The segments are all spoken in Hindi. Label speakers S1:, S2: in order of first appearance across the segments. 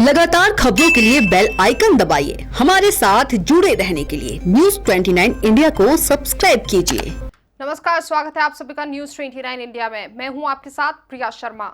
S1: लगातार खबरों के लिए बेल आइकन दबाइए। हमारे साथ जुड़े रहने के लिए न्यूज़ 29 इंडिया को सब्सक्राइब कीजिए।
S2: नमस्कार, स्वागत है आप सभी का न्यूज़ 29 इंडिया में। मैं हूं आपके साथ प्रिया शर्मा।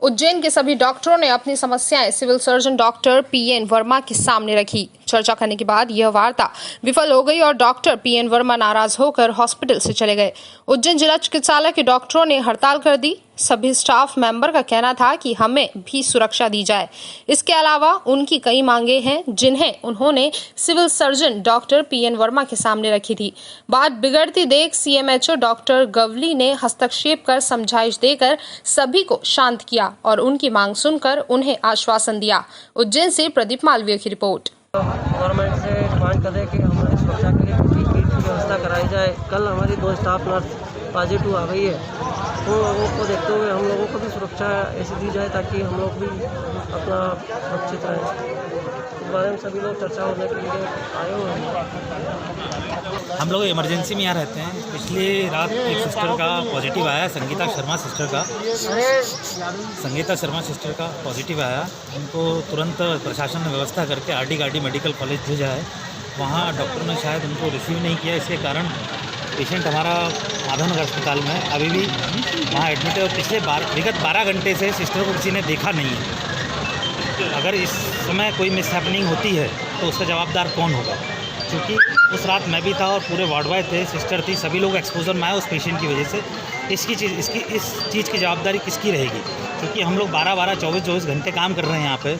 S2: उज्जैन के सभी डॉक्टरों ने अपनी समस्याएं civil surgeon doctor PN Verma के सामने रखी। चर्चा करने के बाद यह वार्ता विफल हो गई और डॉक्टर पीएन वर्मा नाराज होकर हॉस्पिटल से चले गए। उज्जैन जिला चिकित्सालय के डॉक्टरों ने हड़ताल कर दी। सभी स्टाफ मेंबर का कहना था कि हमें भी सुरक्षा दी जाए। इसके अलावा उनकी कई मांगे हैं जिन्हें उन्होंने civil surgeon doctor PN Verma के सामने रखी थी। बात बिगड़ती देख सीएमएचओ डॉक्टर गवली ने हस्तक्षेप कर समझाइश देकर सभी को शांत किया और उनकी मांग सुनकर उन्हें आश्वासन दिया। उज्जैन से प्रदीप मालवीय की रिपोर्ट।
S3: गवर्नमेंट से डिमांड करें कि हमारी सुरक्षा के लिए किट की व्यवस्था कराई जाए। कल हमारी 2 स्टाफ नर्स पॉजिटिव आ गई है, तो लोगों को देखते हुए हम लोगों को भी सुरक्षा ऐसी दी जाए ताकि हम लोग भी अपना सुरक्षित रहें। इस बारे में सभी लोग चर्चा होने के लिए आए हुए हैं।
S4: हम लोग इमरजेंसी में यहाँ रहते हैं। पिछली रात एक सिस्टर का पॉजिटिव आया, संगीता शर्मा सिस्टर का पॉजिटिव आया। उनको तुरंत प्रशासन ने व्यवस्था करके आरडी मेडिकल कॉलेज भेजा है। वहाँ डॉक्टर ने शायद उनको रिसीव नहीं किया, इसके कारण पेशेंट हमारा माधवनगर अस्पताल में अभी भी वहाँ एडमिट है और पिछले विगत 12 घंटे से सिस्टर को किसी ने देखा नहीं है। अगर इस समय कोई मिसहैपनिंग होती है तो उसका जवाबदार कौन होगा? क्योंकि उस रात मैं भी था और पूरे वार्ड बॉय थे, सिस्टर थी, सभी लोग एक्सपोजर में आए उस पेशेंट की वजह से। इस चीज़ की जवाबदारी किसकी रहेगी? क्योंकि हम लोग 12-12, 24-24 घंटे काम कर रहे हैं यहाँ पे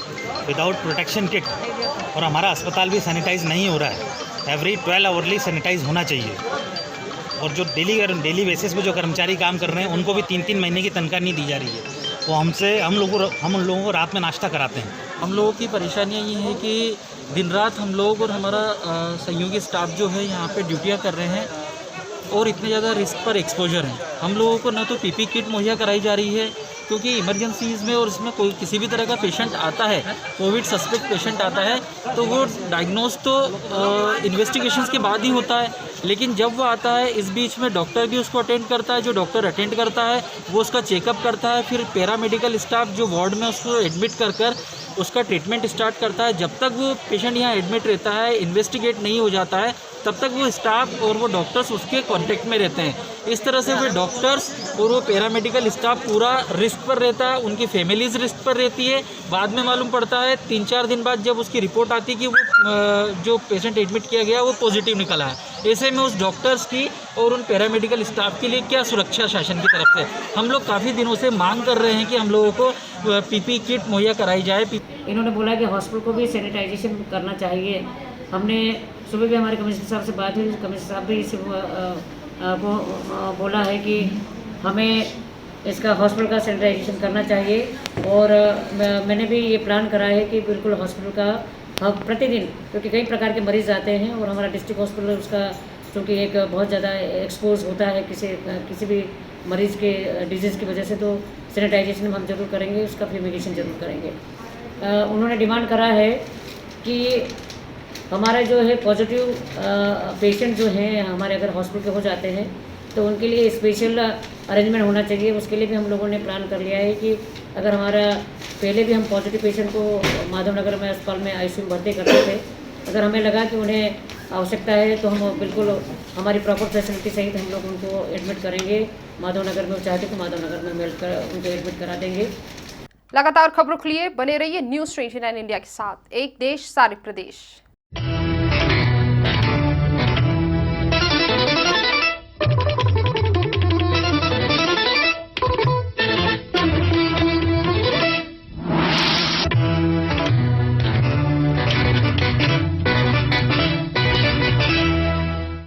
S4: विदाउट प्रोटेक्शन किट, और हमारा अस्पताल भी सैनिटाइज नहीं हो रहा है। एवरी 12 आवरली सैनिटाइज होना चाहिए। और जो डेली बेसिस पे जो कर्मचारी काम कर रहे हैं उनको भी 3-3 महीने की तनख्वाह नहीं दी जा रही है। वो हम उन लोगों को रात में नाश्ता कराते हैं।
S5: हम लोगों की परेशानियाँ ये है कि दिन रात हम लोग और हमारा सहयोगी स्टाफ जो है यहाँ पे ड्यूटियाँ कर रहे हैं और इतने ज़्यादा रिस्क पर एक्सपोजर है। हम लोगों को न तो पीपी किट मुहैया कराई जा रही है, क्योंकि इमरजेंसीज़ में और इसमें कोई किसी भी तरह का पेशेंट आता है, कोविड सस्पेक्ट पेशेंट आता है, तो वो डायग्नोज तो इन्वेस्टिगेशंस के बाद ही होता है। लेकिन जब वो आता है इस बीच में डॉक्टर भी उसको अटेंड करता है। जो डॉक्टर अटेंड करता है वो उसका चेकअप करता है, फिर पैरामेडिकल स्टाफ जो वार्ड में उसको एडमिट कर उसका ट्रीटमेंट स्टार्ट करता है। जब तक वो पेशेंट यहाँ एडमिट रहता है, इन्वेस्टिगेट नहीं हो जाता है, तब तक वो स्टाफ और वो डॉक्टर्स उसके कांटेक्ट में रहते हैं। इस तरह से वो डॉक्टर्स और वो पैरामेडिकल स्टाफ पूरा रिस्क पर रहता है, उनकी फैमिलीज रिस्क पर रहती है। बाद में मालूम पड़ता है 3-4 दिन बाद जब उसकी रिपोर्ट आती है कि वो जो पेशेंट एडमिट किया गया वो पॉजिटिव निकला है। ऐसे में उस डॉक्टर्स की और उन पैरामेडिकल स्टाफ के लिए क्या सुरक्षा शासन की तरफ से? हम लोग काफ़ी दिनों से मांग कर रहे हैं कि हम लोगों को पीपी किट मुहैया कराई जाए।
S6: इन्होंने बोला कि हॉस्पिटल को भी सैनिटाइजेशन करना चाहिए। हमने सुबह भी हमारे कमिश्नर साहब से बात हुई, कमिश्नर साहब भी इसे बोला है कि हमें इसका हॉस्पिटल का सैनिटाइजेशन करना चाहिए। और मैंने भी ये प्लान करा है कि बिल्कुल हॉस्पिटल का प्रतिदिन, क्योंकि कई प्रकार के मरीज़ आते हैं और हमारा डिस्ट्रिक्ट हॉस्पिटल उसका चूँकि एक बहुत ज़्यादा एक्सपोज होता है किसी भी मरीज़ के डिजीज़ की वजह से, तो सैनिटाइजेशन हम जरूर करेंगे, उसका फ्यूमिगेशन जरूर करेंगे। उन्होंने डिमांड करा है कि हमारे जो है पॉजिटिव पेशेंट जो हैं हमारे अगर हॉस्पिटल के हो जाते हैं तो उनके लिए स्पेशल अरेंजमेंट होना चाहिए। उसके लिए भी हम लोगों ने प्लान कर लिया है कि अगर हमारा पहले भी हम पॉजिटिव पेशेंट को माधवनगर में अस्पताल में आईसीयू में भर्ती करते थे, अगर हमें लगा कि उन्हें आवश्यकता है तो हम बिल्कुल हमारी प्रॉपर फैसिलिटी सहित हम लोग उनको एडमिट करेंगे। माधवनगर में वो चाहते तो माधवनगर में मिलकर उनको एडमिट करा देंगे।
S2: लगातार खबरों के लिए बने रहिए न्यूज़ 29 इंडिया के साथ। एक देश सारे प्रदेश।